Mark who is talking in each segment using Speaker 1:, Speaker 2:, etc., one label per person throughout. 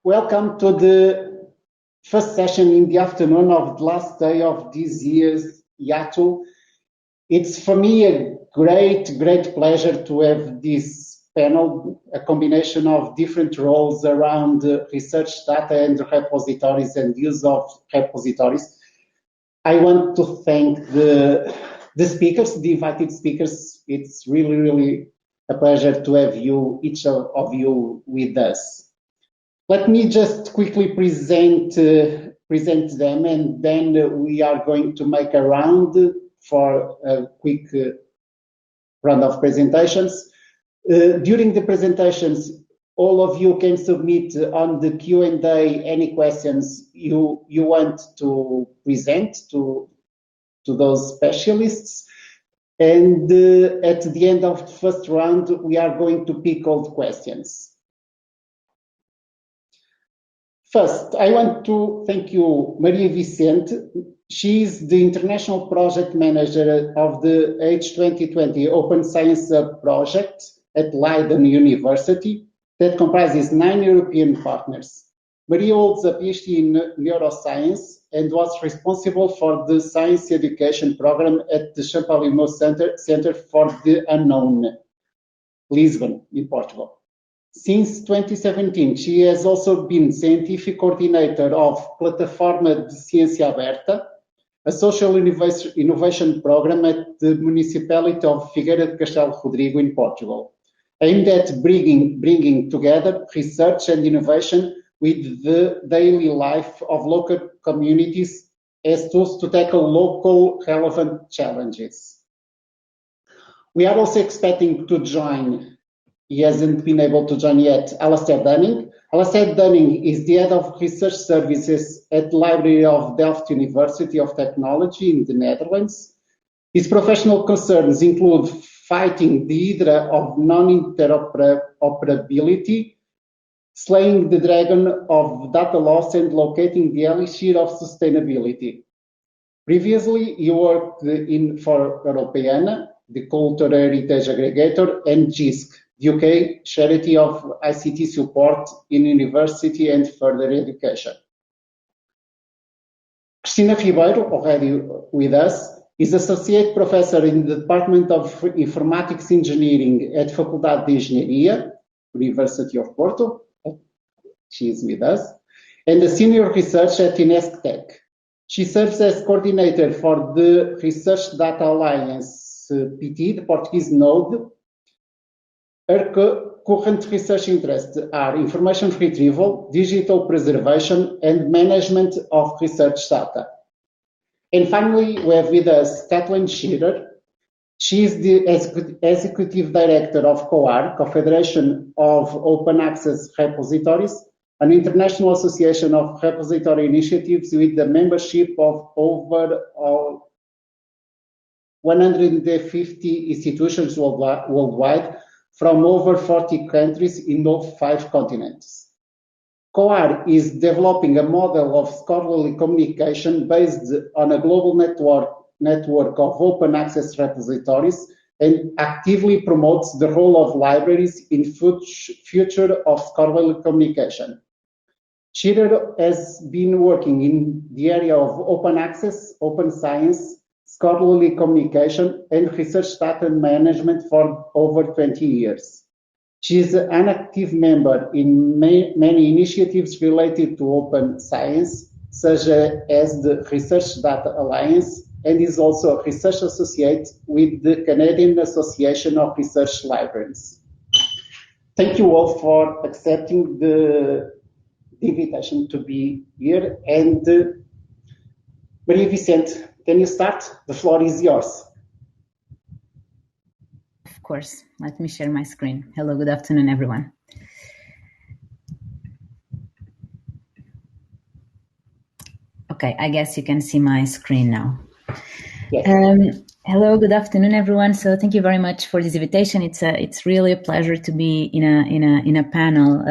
Speaker 1: Welcome to the first session in the afternoon of the last day of this year's IATU. It's for me a great pleasure to have this panel, a combination of different roles around research data and repositories and use of repositories. I want to thank the speakers, the invited speakers. It's really a pleasure to have each of you with us. Let me just quickly present them, and then we are going to make a round for a quick round of presentations. During the presentations, all of you can submit on the Q&A any questions you want to present to those specialists. And at the end of the first round, we are going to pick all the questions. First, I want to thank you, Maria Vicente. She is the International Project Manager of the H2020 Open Science Hub project at Leiden University that comprises 9 European partners. Maria holds a PhD in Neuroscience and was responsible for the science education program at the Champalimaud Centre for the Unknown, Lisbon, in Portugal. Since 2017, she has also been scientific coordinator of plataforma.edu.pt, Aberta, a social innovation program at the Municipality of Figueira, Castelo, Rodrigo in Portugal, aimed at bringing together research and innovation with the daily life of local communities as tools to tackle local relevant challenges. We are also expecting to join. He hasn't been able to join yet, Alastair Dunning. Alastair Dunning is the head of research services at the Library of Delft University of Technology in the Netherlands. His professional concerns include fighting the hydra of non-interoperability, slaying the dragon of data loss, and locating the elixir of sustainability. Previously, he worked for Europeana, the Cultural Heritage Aggregator, and Jisc, the UK charity of ICT support in university and further education. Cristina Ribeiro, already with us, is Associate Professor in the Department of Informatics Engineering at Faculdade de Engenharia, University of Porto. She is with us, and a Senior Researcher at Inequality. She serves as coordinator for the Research Data Alliance PT, the Portuguese node. Her current research interests are information retrieval, digital preservation, and management of research data. And finally, we have with us Kathleen Shearer. She is the Executive Director of COAR, Confederation of Open Access Repositories, an international association of repository initiatives with the membership of over 150 institutions worldwide, from over 40 countries in all 5 continents. COAR is developing a model of scholarly communication based on a global network of open access repositories and actively promotes the role of libraries in future of scholarly communication. Shearer has been working in the area of open access, open science, scholarly communication, and research data management for over 20 years. She is an active member in many initiatives related to open science, such as the Research Data Alliance, and is also a research associate with the Canadian Association of Research Librarians. Thank you all for accepting the invitation to be here. And Maria Vicente, can you start? The floor is yours.
Speaker 2: Of course. Let me share my screen. Hello, good afternoon, everyone. Okay, I guess you can see my screen now. Yes. Hello, good afternoon, everyone. So thank you very much for this invitation. It's really a pleasure to be in a panel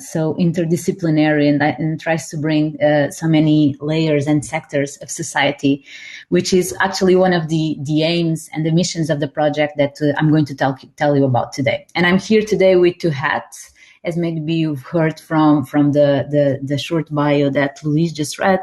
Speaker 2: so interdisciplinary and tries to bring so many layers and sectors of society, which is actually one of the aims and the missions of the project that I'm going to tell you about today. And I'm here today with 2 hats. as maybe you've heard from the short bio that Luis just read,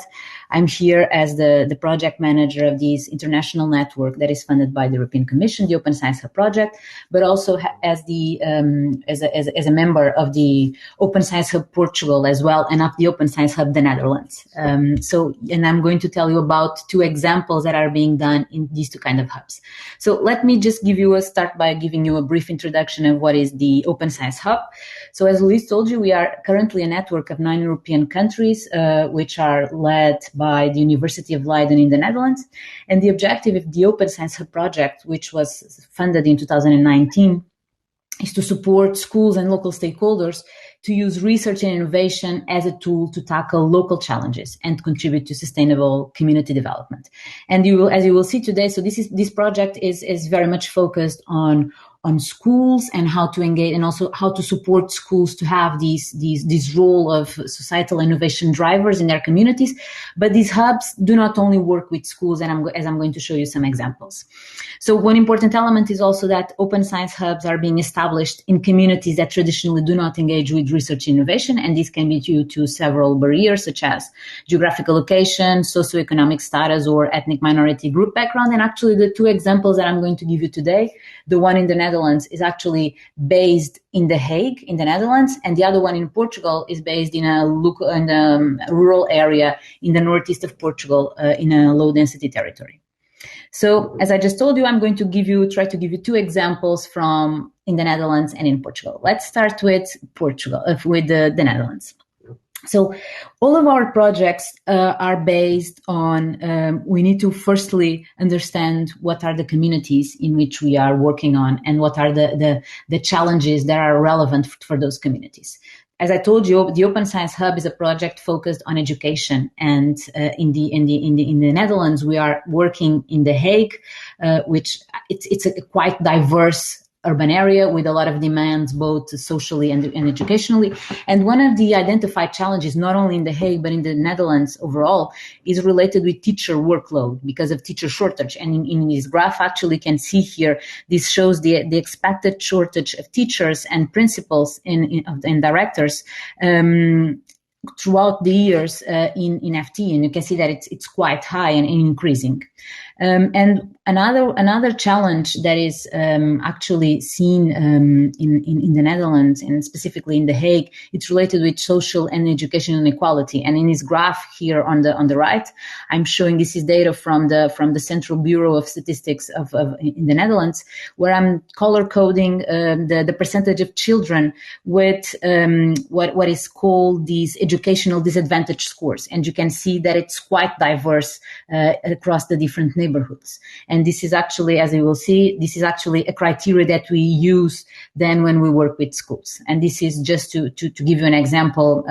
Speaker 2: I'm here as the project manager of this international network that is funded by the European Commission, the Open Science Hub project, but also as a member of the Open Science Hub Portugal as well, and of the Open Science Hub the Netherlands. And I'm going to tell you about two examples that are being done in these two kind of hubs. So let me just start by giving you a brief introduction of what is the Open Science Hub. So as Luis told you, we are currently a network of 9 European countries, which are led by the University of Leiden in the Netherlands. And the objective of the Open Science Hub project, which was funded in 2019, is to support schools and local stakeholders to use research and innovation as a tool to tackle local challenges and contribute to sustainable community development. And as you will see today, so this project is very much focused on schools and how to engage, and also how to support schools to have this role of societal innovation drivers in their communities. But these hubs do not only work with schools, and as I'm going to show you some examples. So one important element is also that open science hubs are being established in communities that traditionally do not engage with research innovation, and this can be due to several barriers such as geographical location, socioeconomic status, or ethnic minority group background. And actually the two examples that I'm going to give you today, the one in the Netherlands is actually based in The Hague in the Netherlands, and the other one in Portugal is based in a rural area in the northeast of Portugal, in a low density territory. So as I just told you, I'm going to try to give you two examples from in the Netherlands and in Portugal. Let's start with the Netherlands. So all of our projects are based on, we need to firstly understand what are the communities in which we are working on and what are the challenges that are relevant for those communities. As I told you, the Open Science Hub is a project focused on education, and in the Netherlands we are working in The Hague, which it's a quite diverse urban area with a lot of demands, both socially and educationally. And one of the identified challenges, not only in The Hague, but in the Netherlands overall, is related with teacher workload because of teacher shortage. And in this graph, actually can see here, this shows the expected shortage of teachers and principals and directors throughout the years in FT, and you can see that it's quite high and increasing. And another challenge that is actually seen in the Netherlands and specifically in The Hague, it's related with social and educational inequality. And in this graph here on the right, I'm showing this is data from the Central Bureau of Statistics in the Netherlands, where I'm color coding the percentage of children with what is called these educational disadvantage scores. And you can see that it's quite diverse across the different neighborhoods. And this is actually, as you will see, this is actually a criteria that we use then when we work with schools. And this is just to give you an example,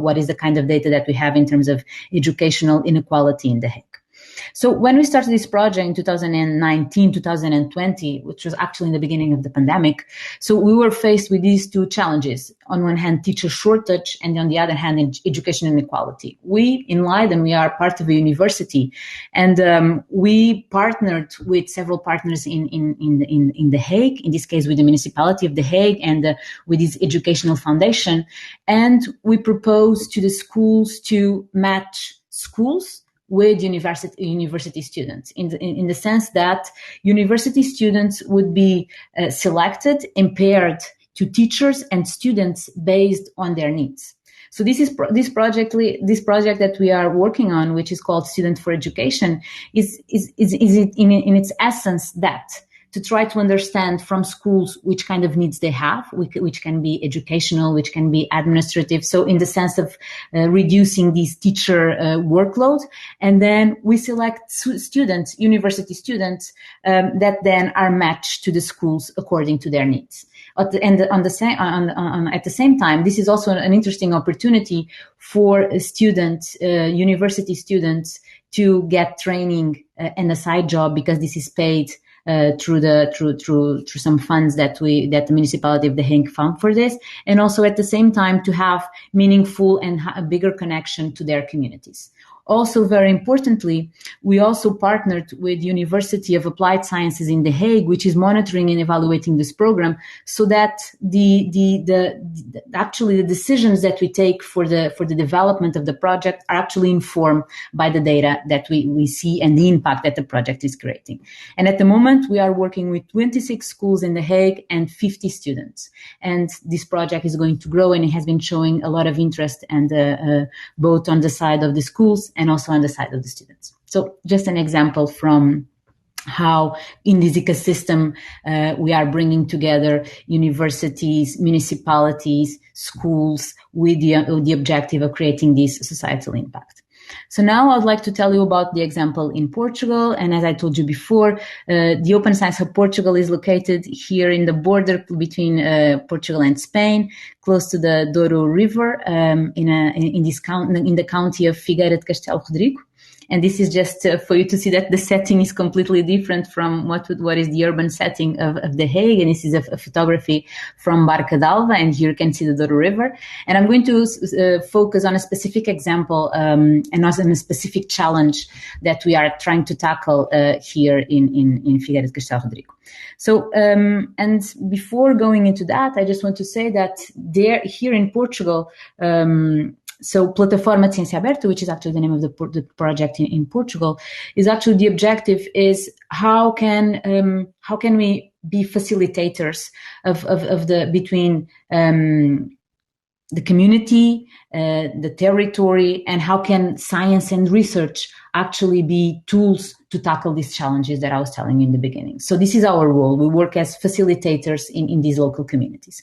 Speaker 2: what is the kind of data that we have in terms of educational inequality in The Hague. So when we started this project in 2019, 2020, which was actually in the beginning of the pandemic, so we were faced with these two challenges. On one hand, teacher shortage, and on the other hand, education inequality. We in Leiden, we are part of a university, and we partnered with several partners in The Hague, in this case with the Municipality of The Hague and with this educational foundation. And we proposed to the schools to match schools with university students in the sense that university students would be selected and paired to teachers and students based on their needs. So this project that we are working on, which is called Student for Education, is in its essence that to try to understand from schools which kind of needs they have, which can be educational, which can be administrative. So in the sense of reducing these teacher workload. And then we select students, university students, that then are matched to the schools according to their needs. At the same time, this is also an interesting opportunity for students, university students, to get training and a side job, because this is paid through some funds that the Municipality of The Hague found for this, and also at the same time to have meaningful and a bigger connection to their communities. Also, very importantly, we also partnered with University of Applied Sciences in The Hague, which is monitoring and evaluating this program, so that actually the decisions that we take for the development of the project are actually informed by the data that we see and the impact that the project is creating. And at the moment, we are working with 26 schools in The Hague and 50 students. And this project is going to grow, and it has been showing a lot of interest, and both on the side of the schools and also on the side of the students. So just an example from how in this ecosystem we are bringing together universities, municipalities, schools with the objective of creating this societal impact. So now I'd like to tell you about the example in Portugal. And as I told you before, the Open Science Hub Portugal is located here in the border between Portugal and Spain, close to the Douro River, in the county of Figueira de Castelo, Rodrigo. And this is just for you to see that the setting is completely different from what is the urban setting of The Hague. And this is a photography from Barca d'Alva, and here you can see the Douro River. And I'm going to focus on a specific example and also on a specific challenge that we are trying to tackle here in Figueira de Castelo, Rodrigo. So, and before going into that, I just want to say that here in Portugal, so plataforma Ciência Aberta, which is actually the name of the project in Portugal, is actually the objective is how can we be facilitators of the between the community, the territory, and how can science and research actually be tools to tackle these challenges that I was telling you in the beginning. So this is our role. We work as facilitators in these local communities.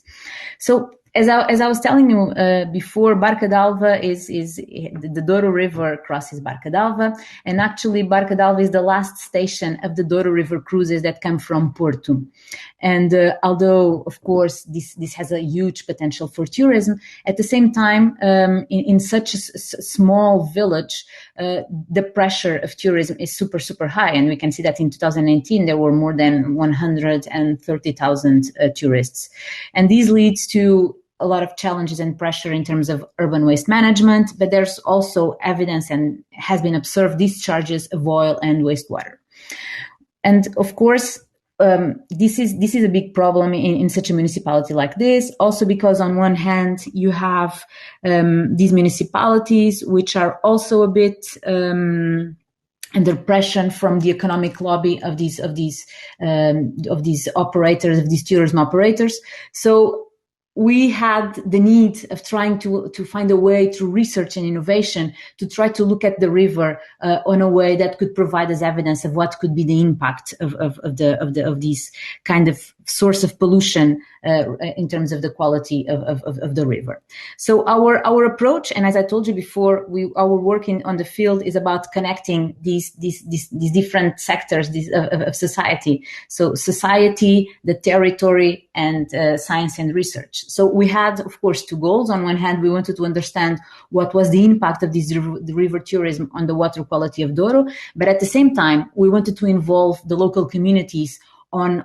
Speaker 2: So as I was telling you before, Barca d'Alva is the Douro River crosses Barca d'Alva, and actually Barca d'Alva is the last station of the Douro River cruises that come from Porto. And although, of course, this has a huge potential for tourism, at the same time, in such a small village, the pressure of tourism is super, super high. And we can see that in 2019, there were more than 130,000 tourists. And this leads to a lot of challenges and pressure in terms of urban waste management, but there's also evidence and has been observed discharges of oil and wastewater. And of course, this is a big problem in such a municipality like this, also because on one hand, you have these municipalities which are also a bit under pressure from the economic lobby of these operators, of these tourism operators. So we had the need of trying to find a way through research and innovation to try to look at the river on a way that could provide us evidence of what could be the impact of these kind of source of pollution in terms of the quality of the river. So our approach, and as I told you before, our work on the field is about connecting these different sectors of society. So society, the territory, and science and research. So we had, of course, two goals. On one hand, we wanted to understand what was the impact of this river tourism on the water quality of Douro, but at the same time, we wanted to involve the local communities on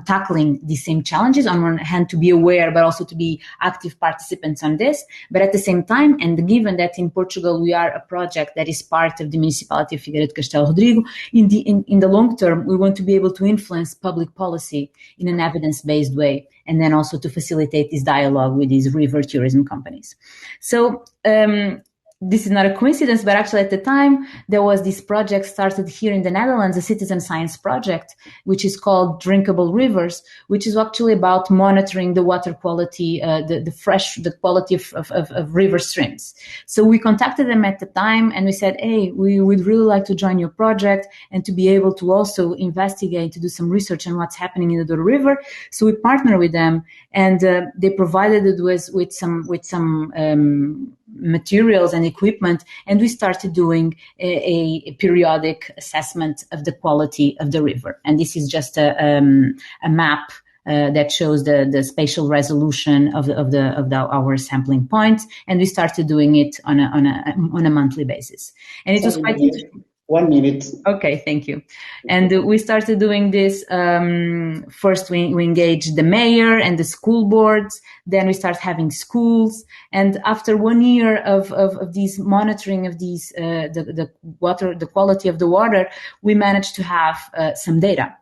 Speaker 2: tackling these same challenges. On one hand, to be aware, but also to be active participants on this. But at the same time, and given that in Portugal we are a project that is part of the Municipality of Figueira de Castelo, Rodrigo, in the long term, we want to be able to influence public policy in an evidence-based way, and then also to facilitate this dialogue with these river tourism companies. So, this is not a coincidence, but actually at the time, there was this project started here in the Netherlands, a citizen science project, which is called Drinkable Rivers, which is actually about monitoring the water quality, the quality of river streams. So we contacted them at the time and we said, hey, we would really like to join your project and to be able to also investigate, to do some research on what's happening in the Douro River. So we partnered with them, and they provided it with some materials and equipment, and we started doing a periodic assessment of the quality of the river. And this is just a map that shows the spatial resolution of our sampling points, and we started doing it on a monthly basis. And it was quite interesting.
Speaker 1: 1 minute.
Speaker 2: Okay, thank you. And we started doing this. First, we engaged the mayor and the school boards. Then we start having schools. And after 1 year of these monitoring of these the water, the quality of the water, we managed to have some data.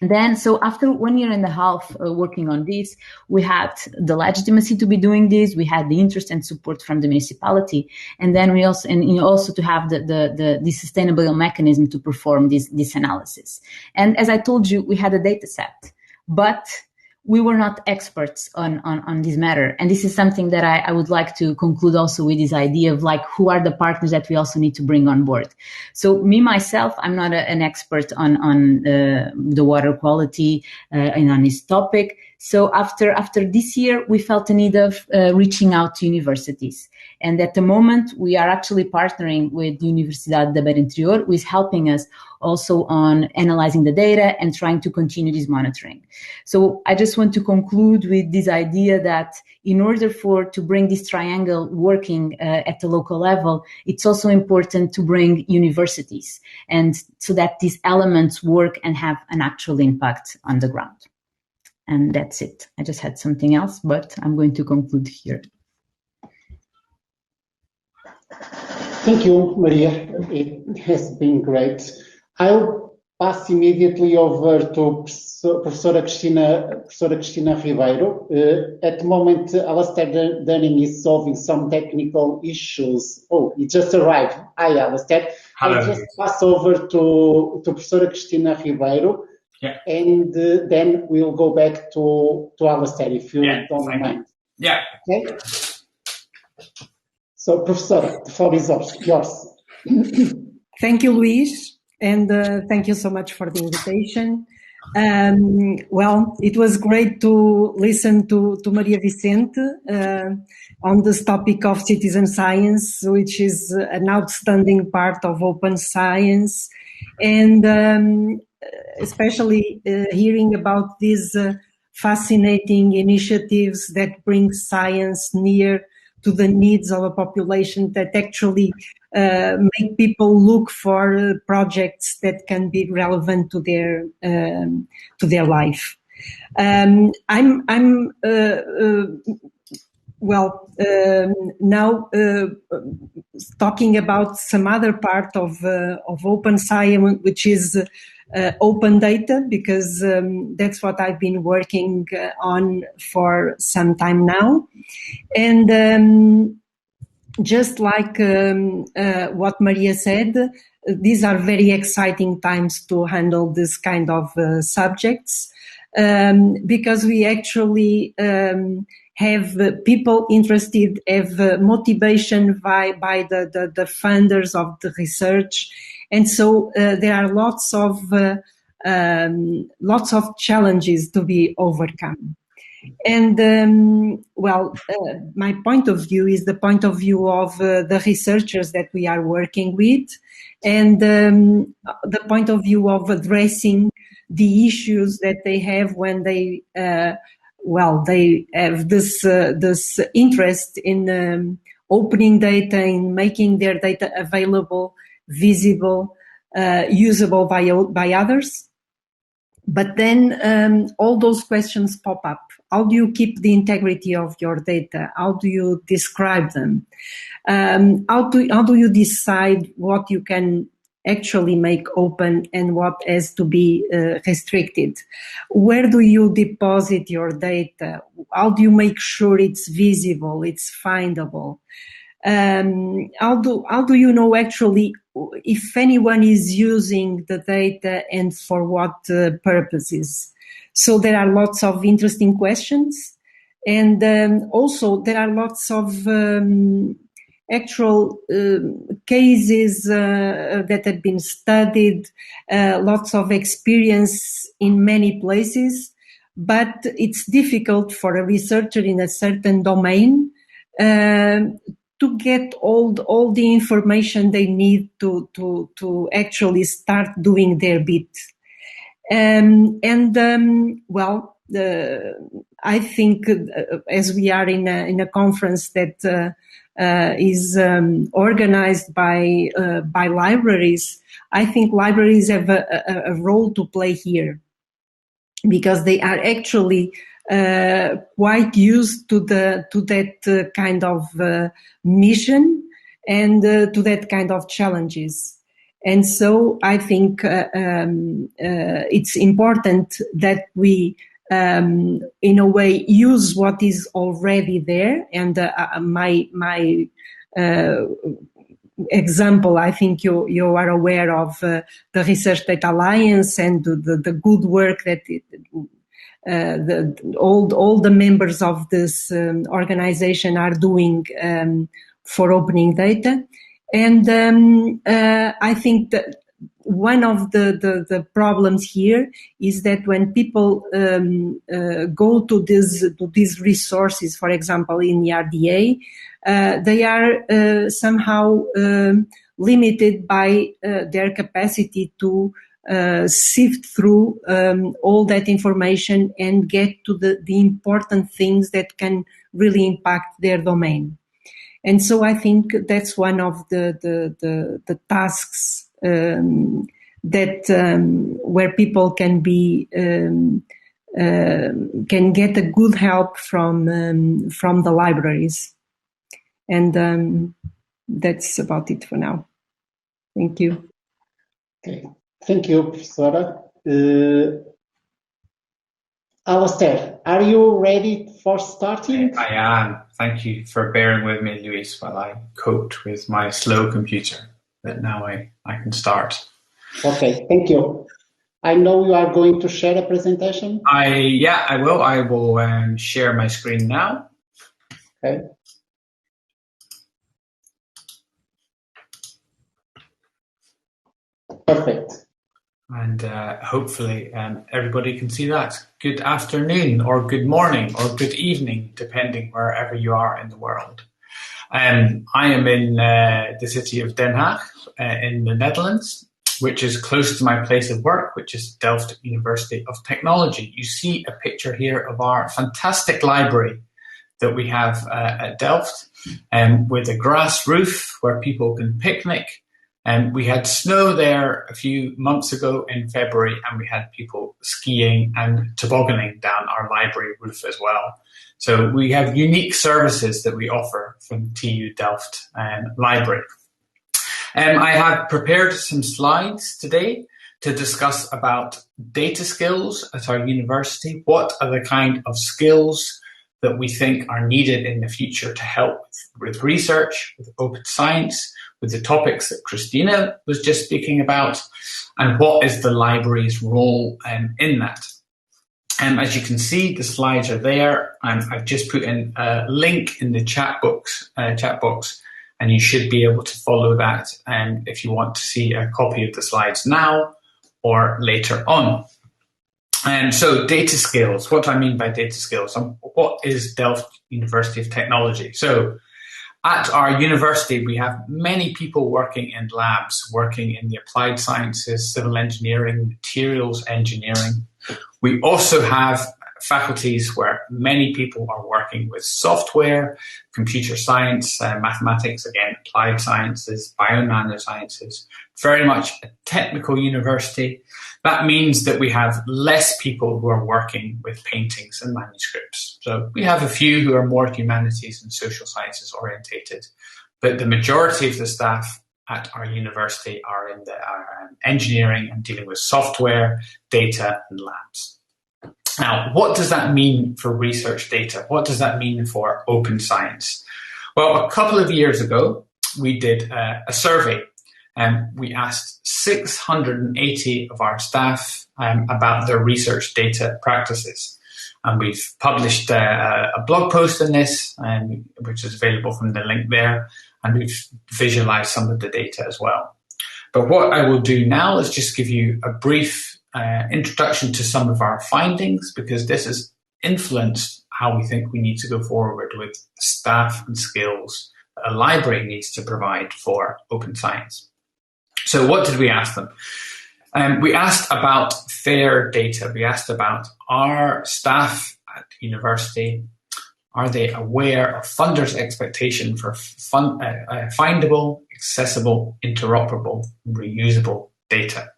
Speaker 2: Then, so after 1 year and a half working on this, we had the legitimacy to be doing this. We had the interest and support from the municipality, and then we also to have the sustainable mechanism to perform this analysis. And as I told you, we had a data set, but we were not experts on this matter. And this is something that I would like to conclude also with this idea of like, who are the partners that we also need to bring on board? So me, myself, I'm not an expert on the water quality and on this topic. So after this year, we felt the need of reaching out to universities. And at the moment, we are actually partnering with Universidade da Aberta, who is helping us also on analyzing the data and trying to continue this monitoring. So I just want to conclude with this idea that in order to bring this triangle working at the local level, it's also important to bring universities, and so that these elements work and have an actual impact on the ground. And that's it. I just had something else, but I'm going to conclude here.
Speaker 1: Thank you, Maria. It has been great. I'll pass immediately over to Professora Cristina Ribeiro. At the moment, Alastair Dunning is solving some technical issues. Oh, he just arrived. Hi, Alastair.
Speaker 3: Hello.
Speaker 1: I'll just pass over to Professora Cristina Ribeiro.
Speaker 3: Yeah.
Speaker 1: And then we'll go back to Alastair, if you don't mind.
Speaker 3: Yeah.
Speaker 1: Okay? So, Professor, the floor is yours.
Speaker 4: Thank you, Luis, and thank you so much for the invitation. Well, it was great to listen to Maria Vicente on this topic of citizen science, which is an outstanding part of open science, and especially hearing about these fascinating initiatives that bring science near to the needs of a population, that actually make people look for projects that can be relevant to their life. Now talking about some other part of open science, which is open data, because that's what I've been working on for some time now. And just like what Maria said, these are very exciting times to handle this kind of subjects, because we actually have people interested, have motivation by the funders of the research. And so there are lots of challenges to be overcome. And my point of view is the point of view of the researchers that we are working with, and the point of view of addressing the issues that they have when they have this interest in opening data, in making their data available, visible, usable by others. But then all those questions pop up. How do you keep the integrity of your data? How do you describe them? How do you decide what you can actually make open and what has to be restricted? Where do you deposit your data? How do you make sure it's visible, it's findable? How do you know actually if anyone is using the data and for what purposes? So there are lots of interesting questions, and also there are lots of actual cases that have been studied, lots of experience in many places, but it's difficult for a researcher in a certain domain to get all the information they need to actually start doing their bit. I think as we are in a conference that is organized by libraries, I think libraries have a role to play here, because they are actually quite used to that kind of mission and to that kind of challenges. And so I think it's important that we, in a way, use what is already there. And my example, I think you are aware of the Research Data Alliance and the good work that all the members of this organization are doing for opening data. And I think that one of the problems here is that when people go to these resources, for example, in the RDA, they are somehow limited by their capacity to sift through all that information and get to the important things that can really impact their domain. And so I think that's one of the tasks that where people can be can get a good help from the libraries. And that's about it for now. Thank you.
Speaker 1: Okay, thank you, Professora. Alastair, are you ready for starting?
Speaker 3: I am. Thank you for bearing with me, Luis, while I coped with my slow computer. But now I can start.
Speaker 1: Okay, thank you. I know you are going to share a presentation.
Speaker 3: Yeah, I will. I will share my screen now.
Speaker 1: Okay. Perfect.
Speaker 3: And hopefully everybody can see that. Good afternoon, or good morning, or good evening, depending wherever you are in the world. I am in the city of Den Haag in the Netherlands, which is close to my place of work, which is Delft University of Technology. You see a picture here of our fantastic library that we have at Delft, with a grass roof where people can picnic. And we had snow there a few months ago in February, and we had people skiing and tobogganing down our library roof as well. So we have unique services that we offer from TU Delft Library. I have prepared some slides today to discuss about data skills at our university. What are the kind of skills that we think are needed in the future to help with research, with open science, with the topics that Christina was just speaking about, and what is the library's role in that. As you can see, the slides are there, and I've just put in a link in the chat box, and you should be able to follow that if you want to see a copy of the slides now or later on. So data skills, what do I mean by data skills? What is Delft University of Technology? So at our university, we have many people working in labs, working in the applied sciences, civil engineering, materials engineering. We also have faculties where many people are working with software, computer science, mathematics, again, applied sciences, bio-nanosciences, very much a technical university. That means that we have less people who are working with paintings and manuscripts. So we have a few who are more humanities and social sciences orientated, but the majority of the staff at our university are in the engineering and dealing with software, data, and labs. Now, what does that mean for research data? What does that mean for open science? Well, a couple of years ago, we did a survey, and we asked 680 of our staff about their research data practices. And we've published a blog post on this, which is available from the link there, and we've visualized some of the data as well. But what I will do now is just give you a brief introduction to some of our findings, because this has influenced how we think we need to go forward with staff and skills that a library needs to provide for open science. So what did we ask them? We asked about fair data. We asked about, are staff at university, are they aware of funders' expectation for findable, accessible, interoperable, and reusable data?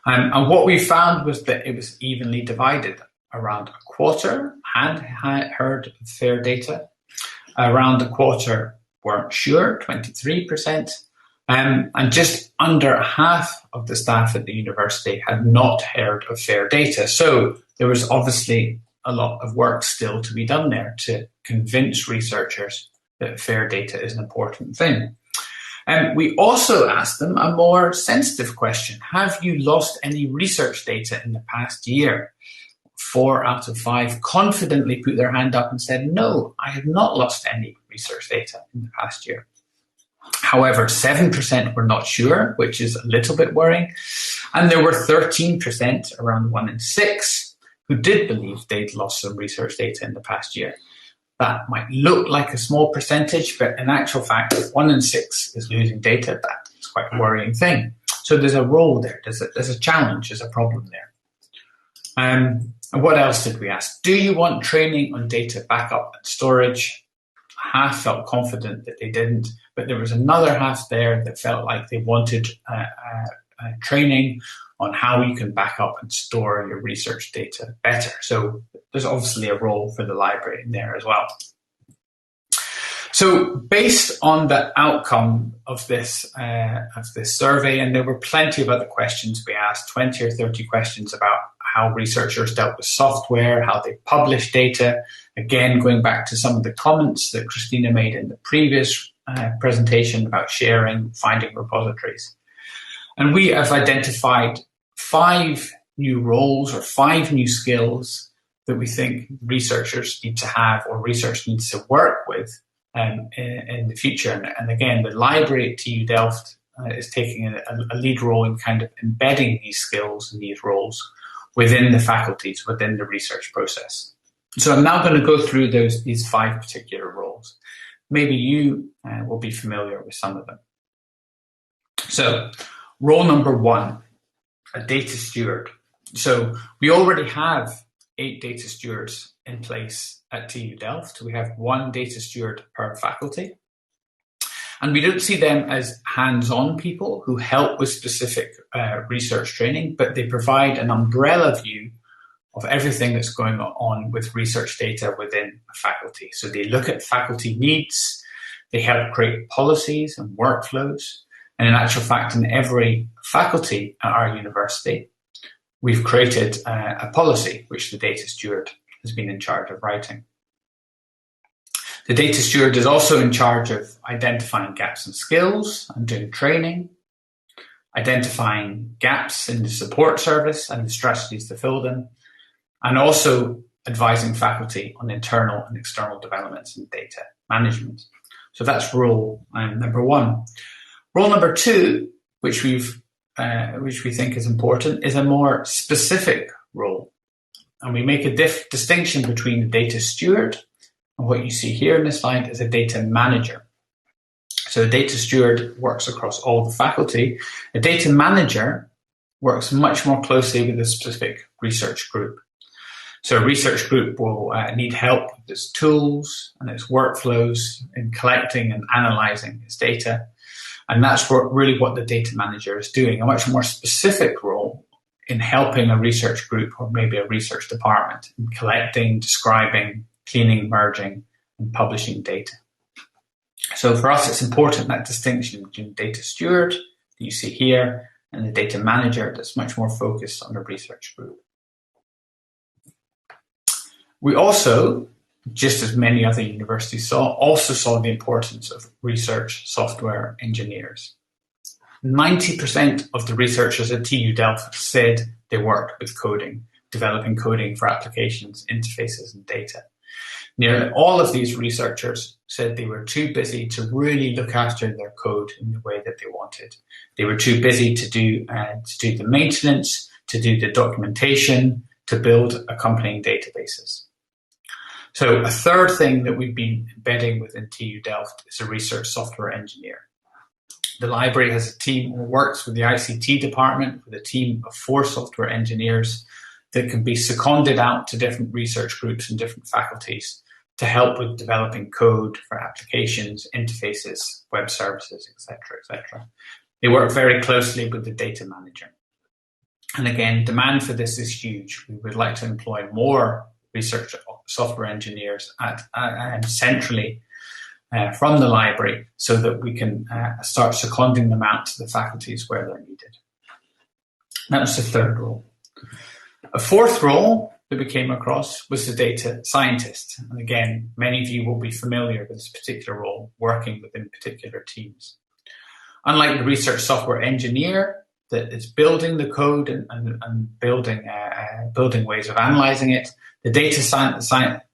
Speaker 3: And what we found was that it was evenly divided. Around a quarter had heard of fair data. Around a quarter weren't sure, 23%. And just under half of the staff at the university had not heard of fair data. So there was obviously a lot of work still to be done there to convince researchers that fair data is an important thing. And we also asked them a more sensitive question. Have you lost any research data in the past year? 4 out of 5 confidently put their hand up and said, no, I have not lost any research data in the past year. However, 7% were not sure, which is a little bit worrying. And there were 13%, around 1 in 6, who did believe they'd lost some research data in the past year. That might look like a small percentage, but in actual fact, if 1 in 6 is losing data, that's quite a worrying thing. So there's a role there, there's a challenge, there's a problem there. And what else did we ask? Do you want training on data backup and storage? Half felt confident that they didn't, but there was another half there that felt like they wanted training on how you can back up and store your research data better. So there's obviously a role for the library in there as well. So based on the outcome of this survey, and there were plenty of other questions we asked, 20 or 30 questions about how researchers dealt with software, how they publish data. Again, going back to some of the comments that Christina made in the previous presentation about sharing, finding repositories. And we have identified 5 new roles or 5 new skills that we think researchers need to have or research needs to work with in the future. And again, the library at TU Delft is taking a lead role in kind of embedding these skills and these roles within the faculties, within the research process. So I'm now going to go through these 5 particular roles. Maybe you will be familiar with some of them. So role number 1, a data steward. So we already have 8 data stewards in place at TU Delft. We have 1 data steward per faculty. And we don't see them as hands-on people who help with specific research training, but they provide an umbrella view of everything that's going on with research data within a faculty. So they look at faculty needs, they help create policies and workflows. And in actual fact, in every faculty at our university, we've created a policy which the data steward has been in charge of writing. The data steward is also in charge of identifying gaps in skills and doing training, identifying gaps in the support service and the strategies to fill them, and also advising faculty on internal and external developments in data management. So that's role number 1. Role number 2, which we think is important, is a more specific role. And we make a distinction between the data steward and what you see here in this slide is a data manager. So a data steward works across all the faculty. A data manager works much more closely with a specific research group. So a research group will need help with its tools and its workflows in collecting and analyzing its data. And that's really what the data manager is doing, a much more specific role in helping a research group or maybe a research department in collecting, describing, cleaning, merging, and publishing data. So for us, it's important that distinction between data steward that you see here and the data manager that's much more focused on the research group. We also, just as many other universities also saw the importance of research software engineers. 90% of the researchers at TU Delft said they worked with coding, developing coding for applications, interfaces, and data. Nearly all of these researchers said they were too busy to really look after their code in the way that they wanted. They were too busy to do the maintenance, to do the documentation, to build accompanying databases. So a third thing that we've been embedding within TU Delft is a research software engineer. The library has a team who works with the ICT department with a team of 4 software engineers that can be seconded out to different research groups and different faculties to help with developing code for applications, interfaces, web services, etc., etc. They work very closely with the data manager. And again, demand for this is huge. We would like to employ more research software engineers centrally from the library so that we can start seconding them out to the faculties where they're needed. That was the third role. A fourth role that we came across was the data scientist. And again, many of you will be familiar with this particular role, working within particular teams. Unlike the research software engineer that is building the code and building ways of analyzing it, the data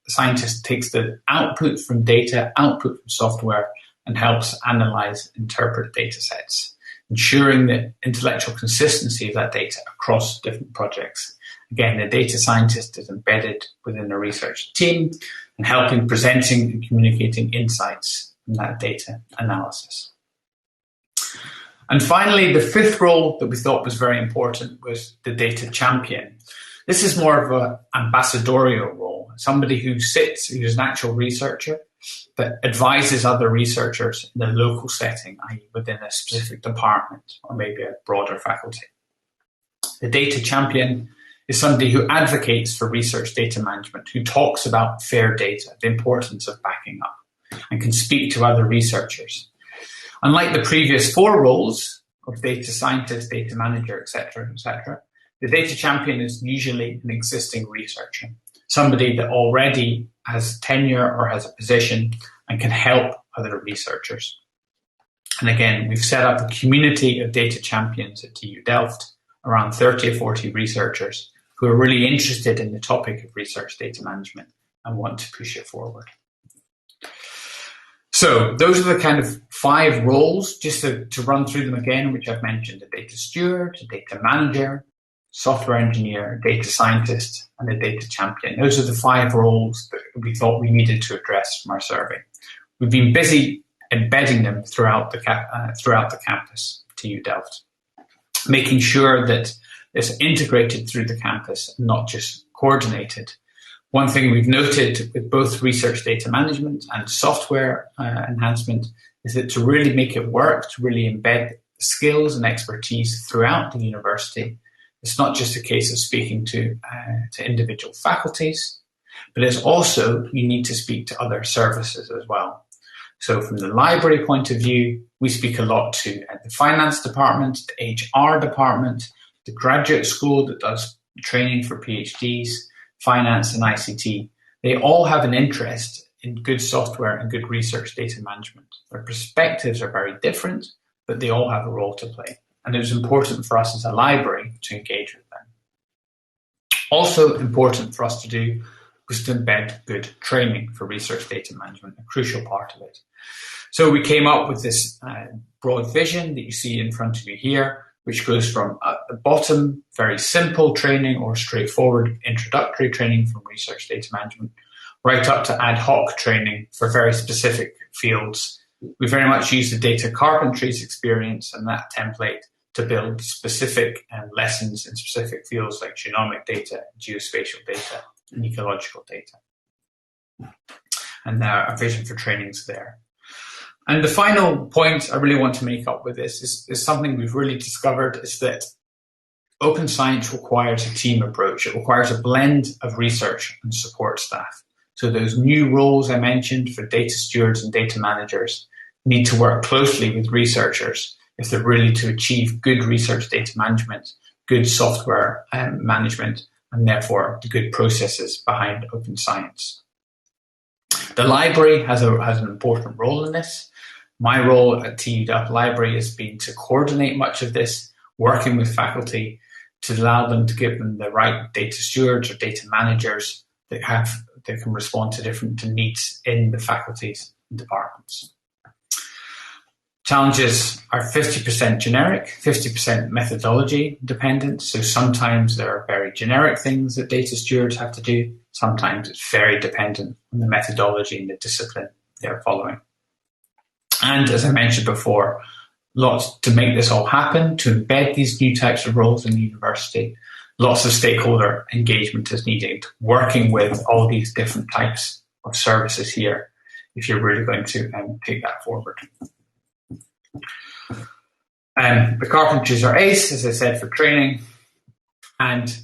Speaker 3: scientist takes the output from data, output from software, and helps analyze, interpret data sets, ensuring the intellectual consistency of that data across different projects. Again, the data scientist is embedded within the research team and helping presenting and communicating insights from that data analysis. And finally, the fifth role that we thought was very important was the data champion. This is more of an ambassadorial role, somebody who's an actual researcher that advises other researchers in a local setting, i.e. within a specific department or maybe a broader faculty. The data champion is somebody who advocates for research data management, who talks about fair data, the importance of backing up, and can speak to other researchers. Unlike the previous 4 roles of data scientist, data manager, etc., the data champion is usually an existing researcher, somebody that already has tenure or has a position and can help other researchers. And again, we've set up a community of data champions at TU Delft, around 30 or 40 researchers who are really interested in the topic of research data management and want to push it forward. So those are the kind of 5 roles, just to run through them again, which I've mentioned: a data steward, a data manager, software engineer, data scientist, and a data champion. Those are the 5 roles that we thought we needed to address from our survey. We've been busy embedding them throughout the campus, TU Delft, making sure that it's integrated through the campus, not just coordinated. One thing we've noted with both research data management and software enhancement is that to really make it work, to really embed skills and expertise throughout the university, it's not just a case of speaking to individual faculties, but it's also you need to speak to other services as well. So from the library point of view, we speak a lot to the finance department, the HR department, the graduate school that does training for PhDs, finance and ICT. They all have an interest in good software and good research data management. Their perspectives are very different, but they all have a role to play. And it was important for us as a library to engage with them. Also important for us to do was to embed good training for research data management, a crucial part of it. So we came up with this broad vision that you see in front of you here, which goes from at the bottom, very simple training or straightforward introductory training from research data management, right up to ad hoc training for very specific fields. We very much use the data carpentries experience and that template to build specific lessons in specific fields like genomic data, geospatial data, and ecological data. And our vision for training is there. And the final point I really want to make up with this is something we've really discovered, is that open science requires a team approach. It requires a blend of research and support staff. So those new roles I mentioned for data stewards and data managers need to work closely with researchers if they're really to achieve good research data management, good software management, and therefore the good processes behind open science. The library has an important role in this. My role at TU Delft Library has been to coordinate much of this, working with faculty to allow them to give them the right data stewards or data managers that can respond to different needs in the faculties and departments. Challenges are 50% generic, 50% methodology dependent. So sometimes there are very generic things that data stewards have to do. Sometimes it's very dependent on the methodology and the discipline they're following. And as I mentioned before, lots to make this all happen, to embed these new types of roles in the university. Lots of stakeholder engagement is needed, working with all these different types of services here, if you're really going to take that forward. The carpentries are ACE, as I said, for training, and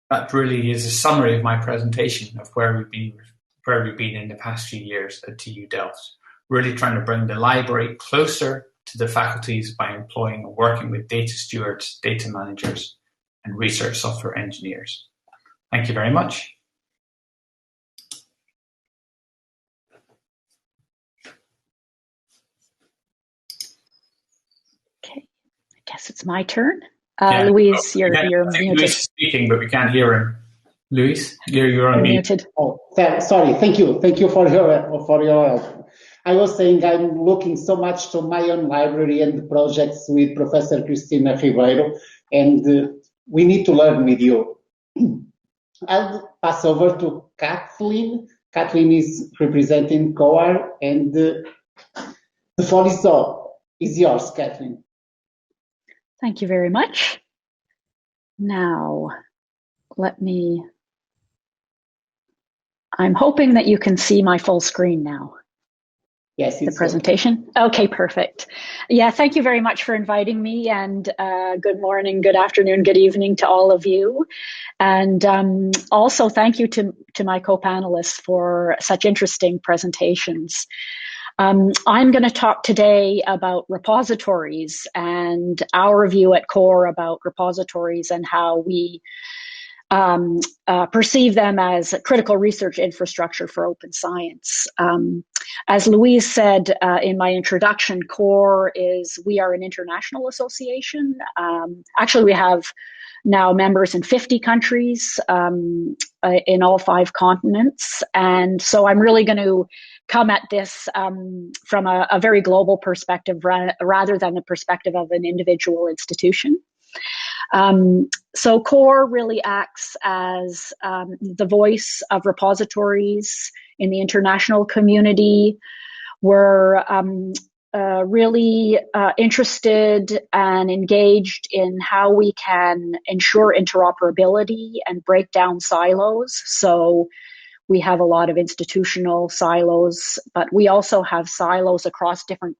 Speaker 3: that really is a summary of my presentation of where we've been in the past few years at TU Delft. Really trying to bring the library closer to the faculties by employing and working with data stewards, data managers, and research software engineers. Thank you very much.
Speaker 5: Okay, I guess it's my turn. Luis, you're muted.
Speaker 3: Luis is speaking, but we can't hear him. Luis, you're on mute.
Speaker 5: Muted.
Speaker 1: Oh, sorry. Thank you for your help. I was saying I'm looking so much to my own library and the projects with Professor Cristina Ribeiro, and we need to learn with you. I'll pass over to Kathleen. Kathleen is representing COAR, and the floor is yours, Kathleen.
Speaker 5: Thank you very much. Now, I'm hoping that you can see my full screen now.
Speaker 1: Yes,
Speaker 5: the presentation. Okay, perfect. Yeah, thank you very much for inviting me, and good morning, good afternoon, good evening to all of you. And also thank you to my co-panelists for such interesting presentations. I'm going to talk today about repositories and our view at CORE about repositories and how we perceive them as a critical research infrastructure for open science. As Louise said in my introduction, CORE we are an international association. Actually, we have now members in 50 countries in all 5 continents. And so I'm really going to come at this from a very global perspective rather than the perspective of an individual institution. So CORE really acts as the voice of repositories in the international community. We're really interested and engaged in how we can ensure interoperability and break down silos. So we have a lot of institutional silos, but we also have silos across different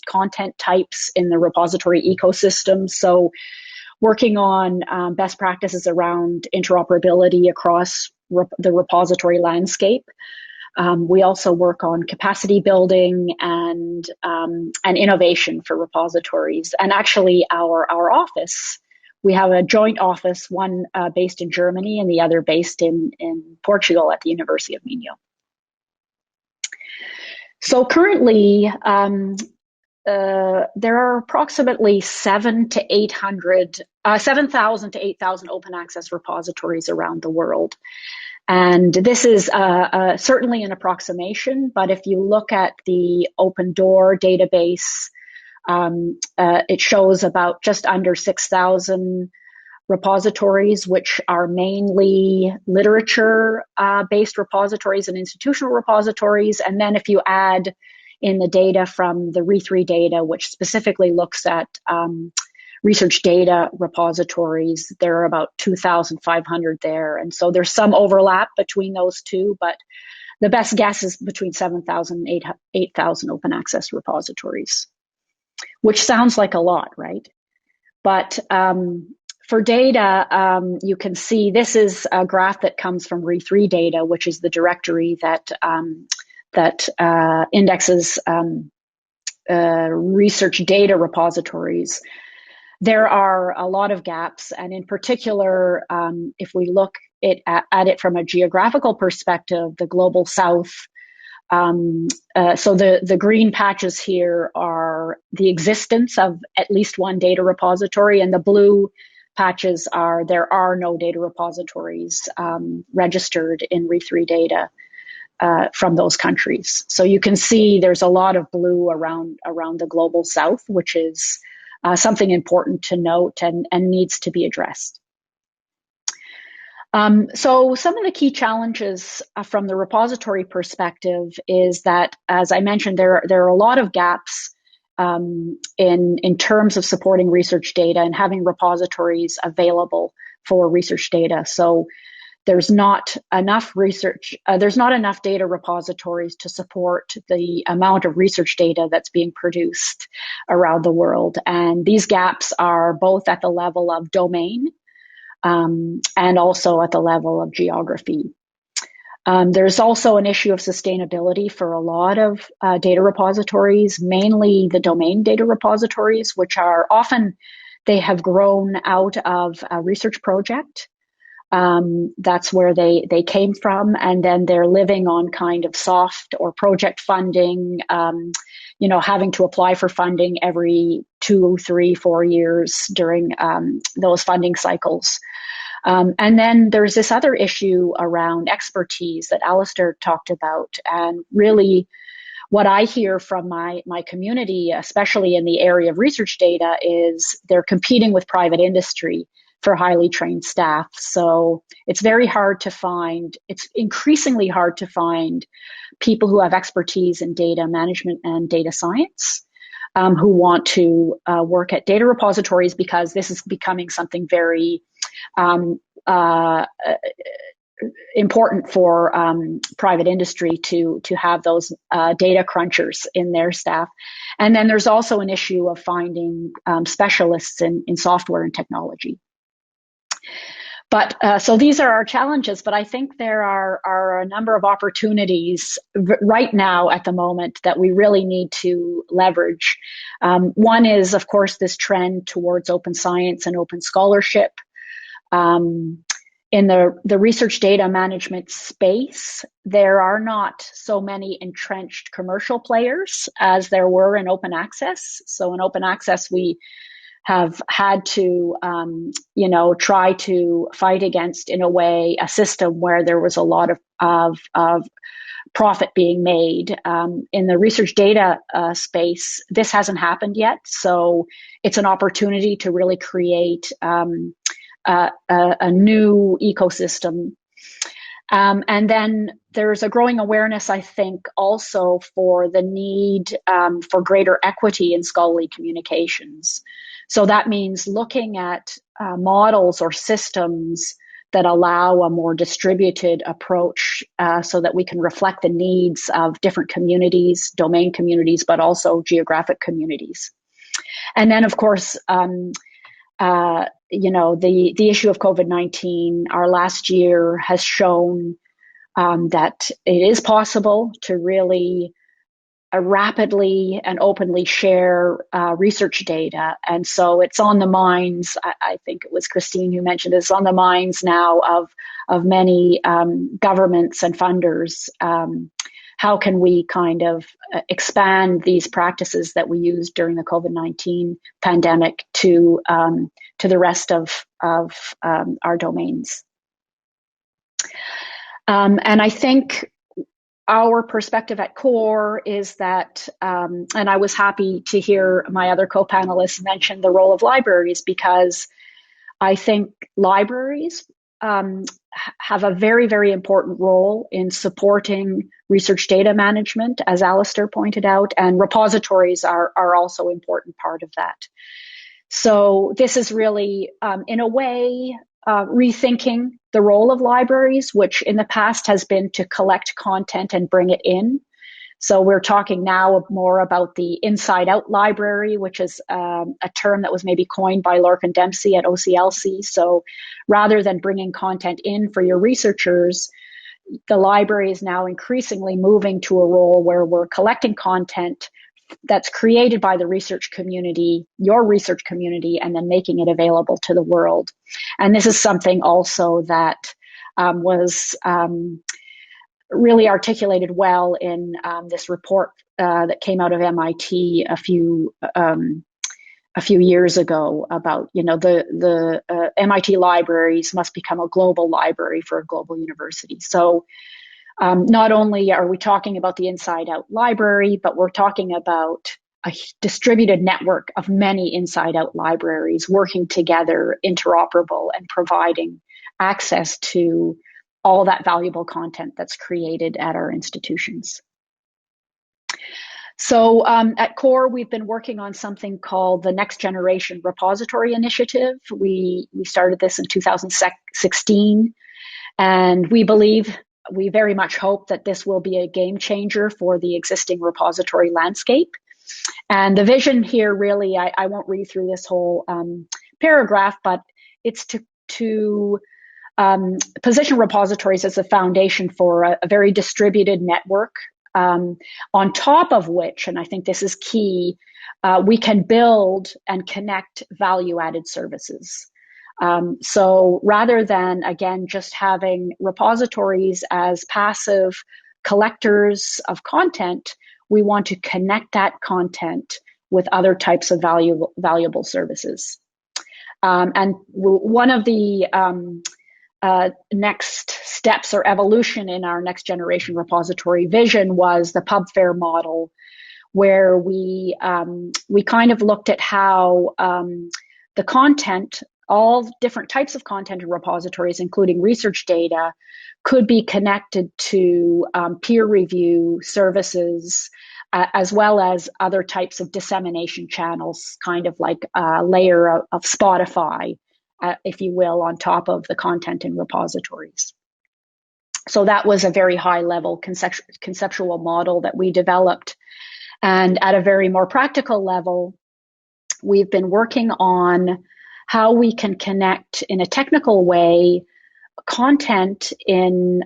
Speaker 5: content types in the repository ecosystem. So working on best practices around interoperability across the repository landscape. We also work on capacity building and innovation for repositories. And actually our office, we have a joint office, one based in Germany and the other based in Portugal at the University of Minho. So currently, there are approximately 7,000 to 8,000 open access repositories around the world. And this is certainly an approximation, but if you look at the Open Door database, it shows about just under 6,000 repositories, which are mainly literature-based repositories and institutional repositories. And then if you add in the data from the RE3 data, which specifically looks at research data repositories, there are about 2,500 there. And so there's some overlap between those two, but the best guess is between 7,000 and 8,000 open access repositories, which sounds like a lot, right? But for data, you can see this is a graph that comes from RE3 data, which is the directory that indexes research data repositories. There are a lot of gaps, and in particular, if we look at it from a geographical perspective, the global south. So the green patches here are the existence of at least one data repository, and the blue patches are there are no data repositories registered in RE3 data from those countries. So you can see there's a lot of blue around the global south, which is something important to note and needs to be addressed. So some of the key challenges from the repository perspective is that, as I mentioned, there are a lot of gaps in terms of supporting research data and having repositories available for research data. So there's not enough there's not enough data repositories to support the amount of research data that's being produced around the world. And these gaps are both at the level of domain and also at the level of geography. There's also an issue of sustainability for a lot of data repositories, mainly the domain data repositories, which are often, they have grown out of a research project. That's where they came from, and then they're living on kind of soft or project funding, having to apply for funding every 2, 3, 4 years during those funding cycles. And then there's this other issue around expertise that Alastair talked about, and really what I hear from my community, especially in the area of research data, is they're competing with private industry for highly trained staff. So it's very hard to find, it's increasingly hard to find people who have expertise in data management and data science who want to work at data repositories, because this is becoming something very important for private industry to have those data crunchers in their staff. And then there's also an issue of finding specialists in software and technology. But so these are our challenges, but I think there are a number of opportunities right now at the moment that we really need to leverage. One is, of course, this trend towards open science and open scholarship. In the research data management space, there are not so many entrenched commercial players as there were in open access. So in open access, we have had to, try to fight against, in a way, a system where there was a lot of profit being made. In the research data space, this hasn't happened yet. So it's an opportunity to really create a new ecosystem. And then there's a growing awareness, I think, also for the need for greater equity in scholarly communications. So that means looking at models or systems that allow a more distributed approach so that we can reflect the needs of different communities, domain communities, but also geographic communities. And then, of course, the issue of COVID-19, our last year has shown that it is possible to really rapidly and openly share research data. And so it's on the minds, I think it was Christine who mentioned it's on the minds now of many governments and funders. How can we kind of expand these practices that we used during the COVID-19 pandemic to the rest of our domains? And I think our perspective at CORE is that, and I was happy to hear my other co-panelists mention the role of libraries, because I think libraries have a very, very important role in supporting research data management, as Alastair pointed out, and repositories are also an important part of that. So this is really, in a way, rethinking the role of libraries, which in the past has been to collect content and bring it in. So we're talking now more about the inside-out library, which is a term that was maybe coined by Lorcan Dempsey at OCLC. So rather than bringing content in for your researchers, the library is now increasingly moving to a role where we're collecting content that's created by the research community, your research community, and then making it available to the world. And this is something also that was really articulated well in this report that came out of MIT a few years ago about, the MIT libraries must become a global library for a global university. So not only are we talking about the inside-out library, but we're talking about a distributed network of many inside-out libraries working together, interoperable, and providing access to all that valuable content that's created at our institutions. So at CORE, we've been working on something called the Next Generation Repository Initiative. We started this in 2016, and we very much hope that this will be a game changer for the existing repository landscape. And the vision here, really, I won't read through this whole paragraph, but it's to position repositories as a foundation for a very distributed network, on top of which, and I think this is key, we can build and connect value-added services. So rather than, again, just having repositories as passive collectors of content, we want to connect that content with other types of valuable services. And one of the next steps or evolution in our next generation repository vision was the pub fair model, where we kind of looked at how the content, all different types of content in repositories, including research data, could be connected to peer review services, as well as other types of dissemination channels, kind of like a layer of Spotify, if you will, on top of the content in repositories. So that was a very high level conceptual model that we developed. And at a very more practical level, we've been working on how we can connect in a technical way content in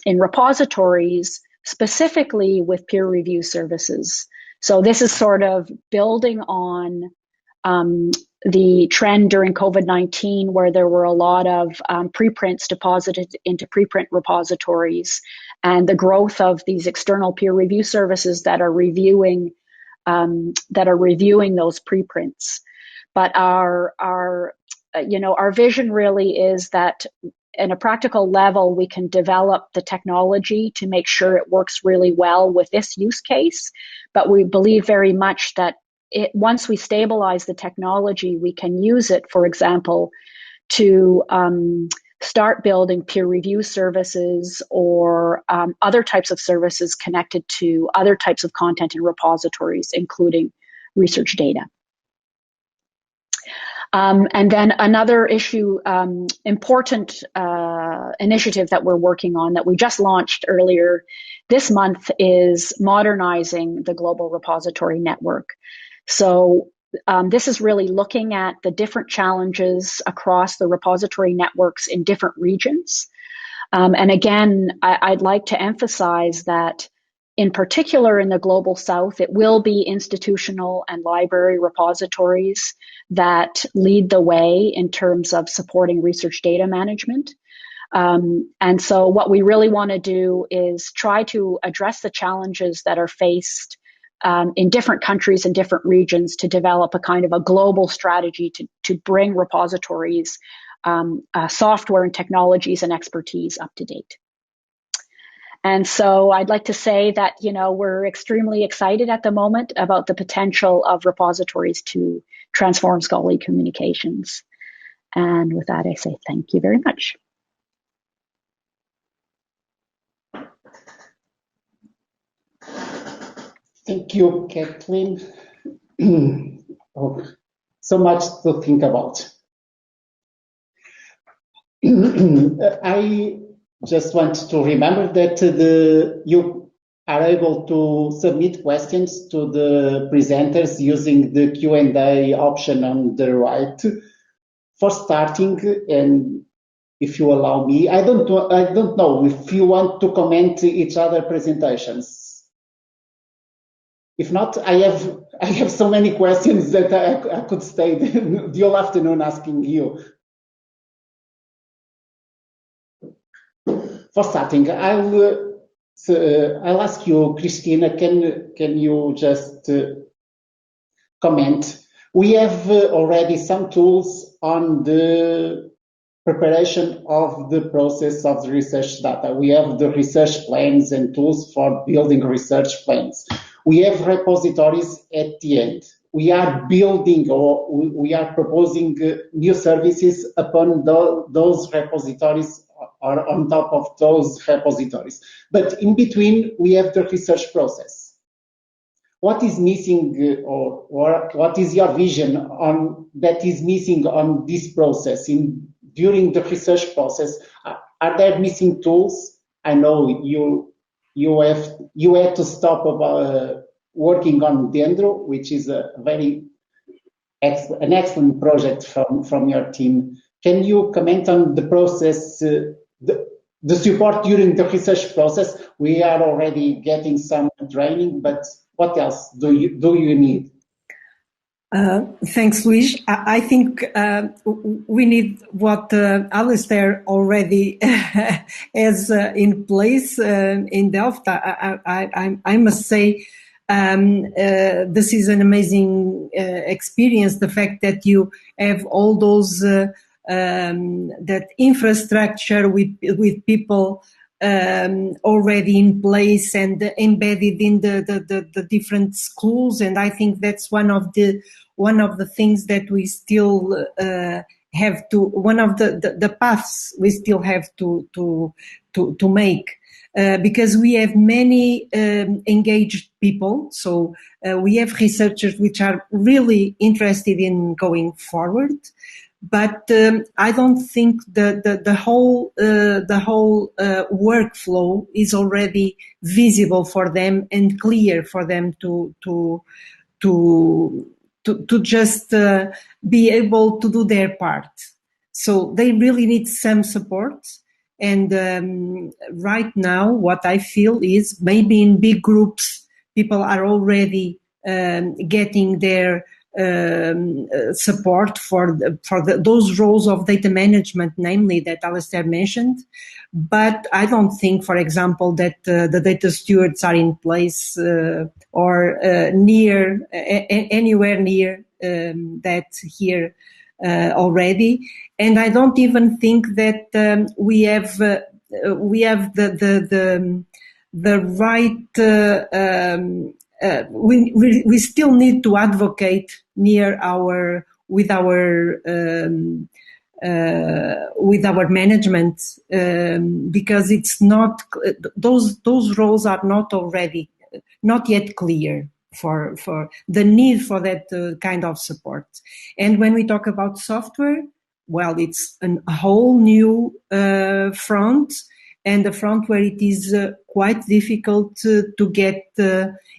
Speaker 5: repositories, specifically with peer review services. So this is sort of building on the trend during COVID-19, where there were a lot of preprints deposited into preprint repositories, and the growth of these external peer review services that are reviewing those preprints. But our vision really is that, in a practical level, we can develop the technology to make sure it works really well with this use case. But we believe very much that once we stabilize the technology, we can use it, for example, to start building peer review services or other types of services connected to other types of content in repositories, including research data. And then another important initiative that we're working on, that we just launched earlier this month, is modernizing the global repository network. So this is really looking at the different challenges across the repository networks in different regions. And again, I'd like to emphasize that, in particular in the Global South, it will be institutional and library repositories that lead the way in terms of supporting research data management. And so what we really want to do is try to address the challenges that are faced in different countries and different regions, to develop a kind of a global strategy to bring repositories, software and technologies and expertise up to date. And so I'd like to say that, we're extremely excited at the moment about the potential of repositories to transform scholarly communications. And with that, I say thank you very much.
Speaker 1: Thank you, Kathleen. So much to think about. I just want to remember that you are able to submit questions to the presenters using the Q&A option on the right. For starting, and if you allow me, I don't know if you want to comment each other presentations. If not, I have so many questions that I could stay the whole afternoon asking you. For starting, I'll ask you, Christina, can you just comment? We have already some tools on the preparation of the process of the research data. We have the research plans and tools for building research plans. We have repositories at the end. We are building, or we are proposing new services upon those repositories, or on top of those repositories. But in between, we have the research process. what is missing, or what is your vision on that is missing on this process during the research process? Are there missing tools? I know you had to stop working on Dendro, which is an excellent project from your team. Can you comment on the process, the support during the research process? We are already getting some training, but what else do you need?
Speaker 4: Thanks, Luis. I think we need what Alastair already has in place in Delft. I must say this is an amazing experience. The fact that you have all those that infrastructure with people already in place and embedded in the different schools, and I think that's one of the things that we still have to, one of the paths we still have to make, because we have many engaged people. So we have researchers which are really interested in going forward. But I don't think the whole workflow is already visible for them and clear for them to just be able to do their part. So they really need some support. And right now, what I feel is maybe in big groups, people are already getting their support for those roles of data management, namely that Alastair mentioned. But I don't think, for example, that the data stewards are in place or anywhere near that here already. And I don't even think that we have the right. We still need to advocate with our management, because it's not, those roles are not yet clear for the need for that kind of support. And when we talk about software, well, it's a whole new front, and a front where it is quite difficult to get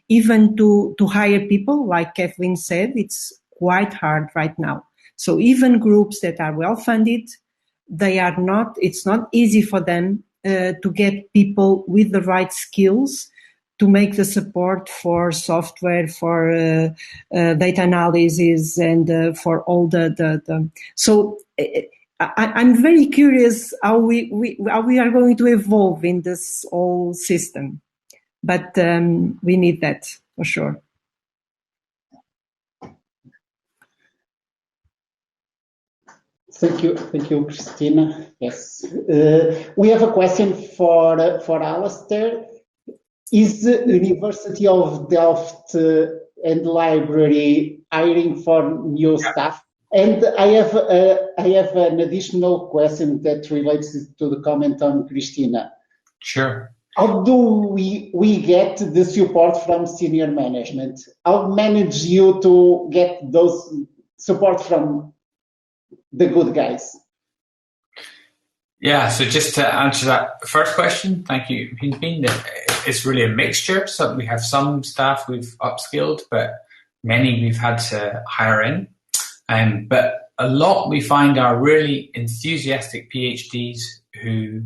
Speaker 4: even to hire people. Like Kathleen said, it's quite hard right now. So even groups that are well funded, it's not easy for them to get people with the right skills to make the support for software, for data analysis, and for all the. So I'm very curious how we are going to evolve in this whole system, but we need that for sure.
Speaker 1: Thank you, Christina. Yes, we have a question for Alastair. Is the University of Delft and library hiring for new staff? And I have an additional question that relates to the comment on Christina.
Speaker 3: Sure.
Speaker 1: How do we get the support from senior management? How manage you to get those support from the good guys?
Speaker 3: Yeah, so just to answer that first question, thank you, Hinpin. It's really a mixture. So we have some staff we've upskilled, but many we've had to hire in. But a lot we find are really enthusiastic PhDs who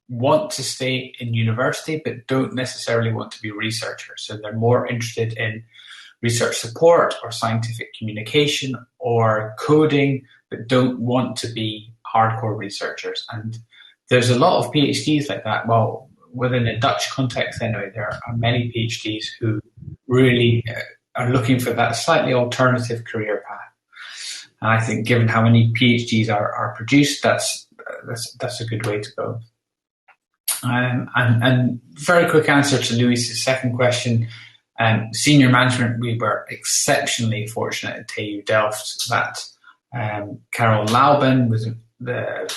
Speaker 3: want to stay in university but don't necessarily want to be researchers. So they're more interested in research support or scientific communication or coding, but don't want to be hardcore researchers. And there's a lot of PhDs like that. Well, within a Dutch context anyway, there are many PhDs who really are looking for that slightly alternative career path. And I think given how many PhDs are produced, that's a good way to go. And very quick answer to Luis's second question. Senior management, we were exceptionally fortunate at TU Delft that Karel Lauben was the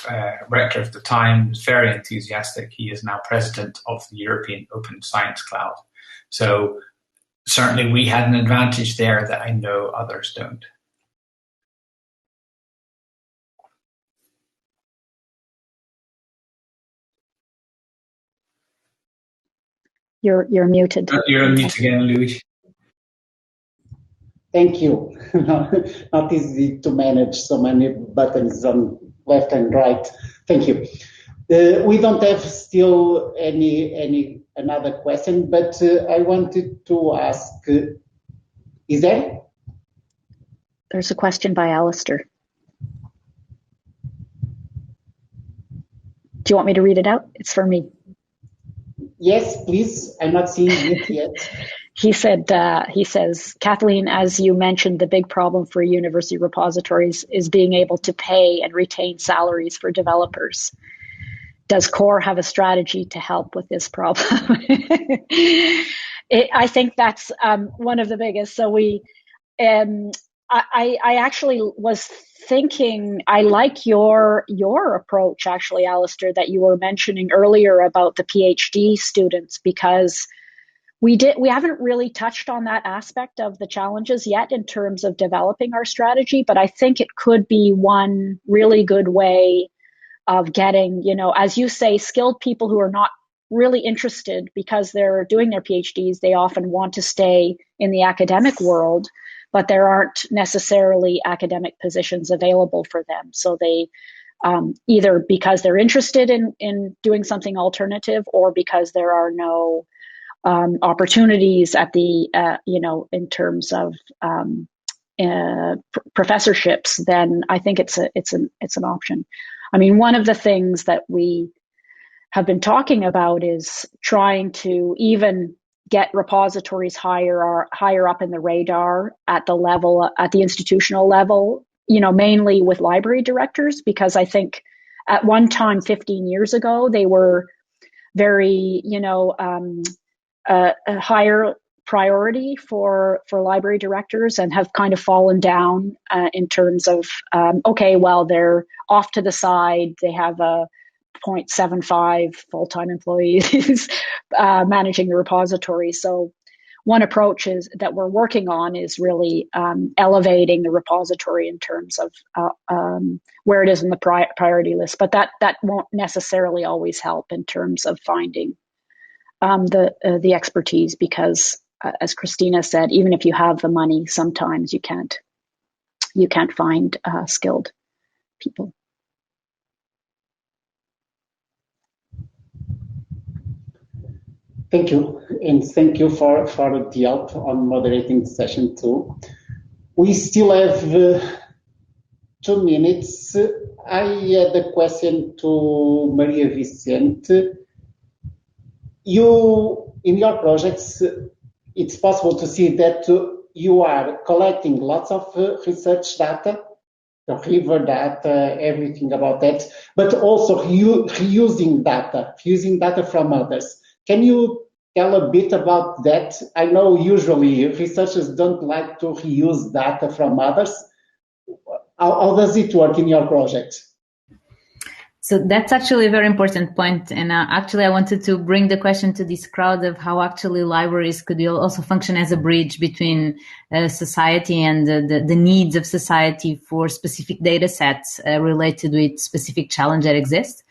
Speaker 3: rector of the time, was very enthusiastic. He is now president of the European Open Science Cloud. So certainly we had an advantage there that I know others don't.
Speaker 5: You're muted.
Speaker 3: You're on mute again, Louis.
Speaker 1: Thank you. Not easy to manage so many buttons on left and right. Thank you. We don't have still any another question, but I wanted to ask, is there?
Speaker 5: There's a question by Alastair. Do you want me to read it out? It's for me.
Speaker 1: Yes, please. I'm not seeing it yet.
Speaker 5: He says, Kathleen, as you mentioned, the big problem for university repositories is being able to pay and retain salaries for developers. Does CORE have a strategy to help with this problem? I think that's one of the biggest. So I actually was thinking, I like your approach, actually, Alastair, that you were mentioning earlier about the PhD students, because we haven't really touched on that aspect of the challenges yet in terms of developing our strategy, but I think it could be one really good way of getting, as you say, skilled people who are not really interested because they're doing their PhDs. They often want to stay in the academic world, but there aren't necessarily academic positions available for them. So they either because they're interested in doing something alternative, or because there are no opportunities at the in terms of professorships, then I think it's an option. I mean, one of the things that we have been talking about is trying to even get repositories higher up in the radar at the institutional level, mainly with library directors, because I think at one time 15 years ago they were very a higher priority for library directors, and have kind of fallen down in terms of okay, well, they're off to the side, they have a 0.75 full-time employees managing the repository. So one approach that we're working on is really elevating the repository in terms of where it is in the priority list, but that won't necessarily always help in terms of finding the expertise, because as Christina said, even if you have the money, sometimes you can't find skilled people.
Speaker 1: Thank you, and thank you for the help on moderating the session too. We still have 2 minutes. I had a question to Maria Vicente. In your projects, it's possible to see that you are collecting lots of research data, the river data, everything about that, but also reusing data from others. Can you tell a bit about that? I know usually researchers don't like to reuse data from others. How does it work in your project?
Speaker 2: So that's actually a very important point. And actually, I wanted to bring the question to this crowd of how actually libraries could also function as a bridge between society and the needs of society for specific data sets related with specific challenge that exists.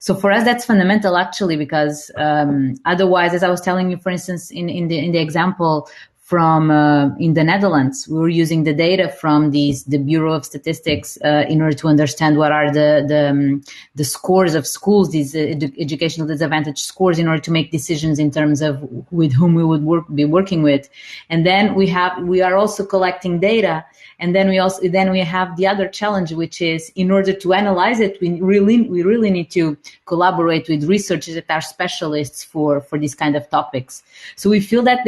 Speaker 2: So for us, that's fundamental, actually, because otherwise, as I was telling you, for instance, in the example from in the Netherlands, we were using the data from the Bureau of Statistics in order to understand what are the scores of schools, these educational disadvantaged scores, in order to make decisions in terms of with whom we would be working with. And then we are also collecting data, and then we have the other challenge, which is in order to analyze it, we really need to collaborate with researchers that are specialists for these kind of topics. So we feel that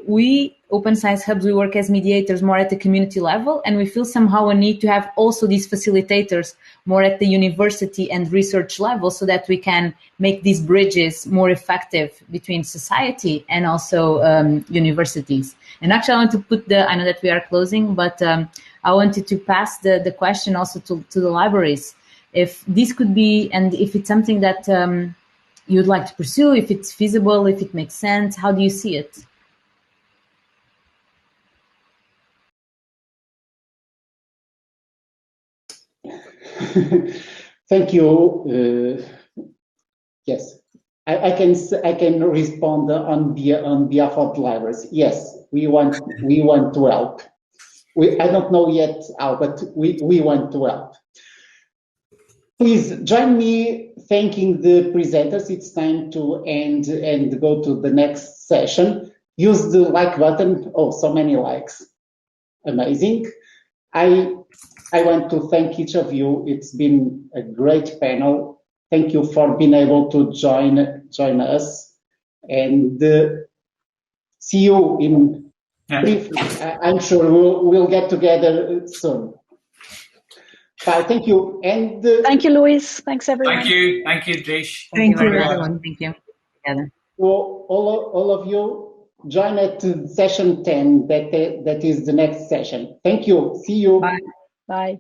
Speaker 2: we, Open Science Hubs, we work as mediators more at the community level, and we feel somehow a need to have also these facilitators more at the university and research level, so that we can make these bridges more effective between society and also universities. And actually, I want to put I know that we are closing, but I wanted to pass the question also to the libraries. If this could be, and if it's something that you'd like to pursue, if it's feasible, if it makes sense, how do you see it?
Speaker 1: Thank you. Yes, I can respond on behalf of the libraries. Yes, we want to help. I don't know yet how, but we want to help. Please join me thanking the presenters. It's time to end and go to the next session. Use the like button. Oh, so many likes. Amazing. I want to thank each of you. It's been a great panel. Thank you for being able to join us, and see you in briefly. I'm sure we'll get together soon. Bye. Thank you. And
Speaker 5: thank you, Luis. Thanks, everyone.
Speaker 3: Thank you, Jisc.
Speaker 4: Thank you, everyone.
Speaker 2: Thank you. Together.
Speaker 1: So all of you, join at session 10. That is the next session. Thank you. See you.
Speaker 4: Bye.
Speaker 5: Bye.